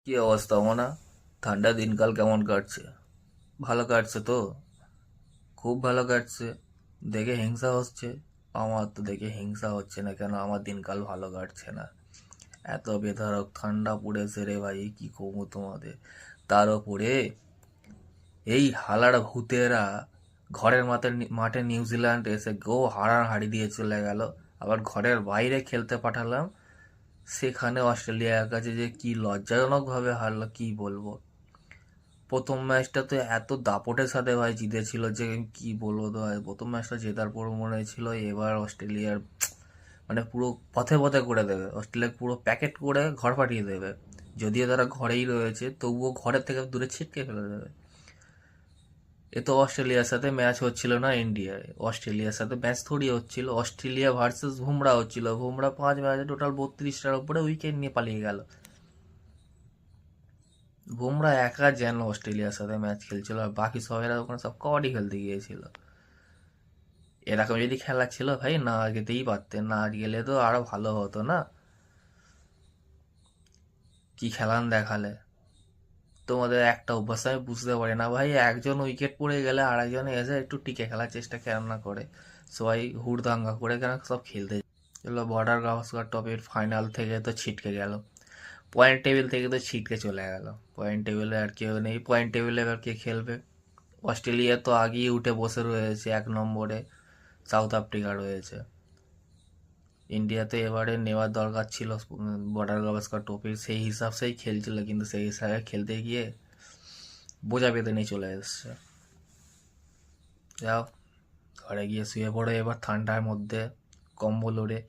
কি অবস্থা মোনা? ঠান্ডা দিনকাল কেমন কাটছে? ভালো কাটছে তো? খুব ভালো কাটছে। দেখে হিংসা হচ্ছে। আমার তো দেখে হিংসা হচ্ছে না কেন আমার দিনকাল ভালো কাটছে না। এত বেধড়ক ঠান্ডা পড়েছে রে ভাই, কি কমু তোমাদের। তার উপরে এই হালার ভূতেরা ঘরের মাঠে নিউজিল্যান্ড এসে হাড়াহাড়ি দিয়ে চলে গেল। আবার ঘরের বাইরে খেলতে পাঠালাম, সেখানে অস্ট্রেলিয়ার কাছে যে কি লজ্জাজনক ভাবে হারলো কি বলবো। প্রথম ম্যাচটা তো এত দাপটের সাথে ভাই জিতেছিল যে কি বলবো। তো ভাই প্রথম ম্যাচটা জেতার পর মনে হয়েছিল এবার অস্ট্রেলিয়ার মানে পুরো পথে পথে করে দেবে, অস্ট্রেলিয়া পুরো প্যাকেট করে ঘর পাঠিয়ে দেবে। যদিও তারা ঘরেই রয়েছে তবুও ঘরের থেকে দূরে ছিটকে ফেলে দেবে। এ তো অস্ট্রেলিয়ার সাথে ম্যাচ হচ্ছিল না ইন্ডিয়ায়, অস্ট্রেলিয়ার সাথে ম্যাচ থোড়ি হচ্ছিল, অস্ট্রেলিয়া ভার্সেস বুমরা হচ্ছিল। বুমরা 5 ম্যাচে টোটাল 32টার উপরে উইকেট নিয়ে পালিয়ে গেল। বুমরা একা যেন অস্ট্রেলিয়ার সাথে ম্যাচ খেলছিল, আর বাকি সবাইরা ওখানে সব কবাডি খেলতে গিয়েছিল। এরকম যদি খেলা ছিল ভাই না যেতেই পারতেন, না গেলে তো আরো ভালো হতো না। কি খেলান দেখালে। তোমাদের একটা অভ্যাস আমি বুঝতে পারি না ভাই, একজন উইকেট পড়ে গেলে আরেকজন এসে একটু টিকে খেলার চেষ্টা কেন না করে। সবাই হুড়দাঙ্গা করে কেন সব খেলতে চলো। বর্ডার গাভাস্কার টপের ফাইনাল থেকে তো ছিটকে গেল, পয়েন্ট টেবিল থেকে তো ছিটকে চলে গেল। পয়েন্ট টেবিলে আর কেউ নেই, পয়েন্ট টেবিলে এবার কে খেলবে? অস্ট্রেলিয়া তো আগেই উঠে বসে রয়েছে 1 নম্বরে, সাউথ আফ্রিকা রয়েছে। ইন্ডিয়াতে এবারে নেওয়ার দরকার ছিল বর্ডার গাভাস্কার ট্রফি, সেই হিসাবেই খেলছিল, কিন্তু সেই হিসাবে খেলতে গিয়ে বোঝা পেতে নিয়ে চলে এসছে। যাও, ঘরে গিয়ে শুয়ে পড়ো এবার ঠান্ডার মধ্যে কম্বল ওড়ে।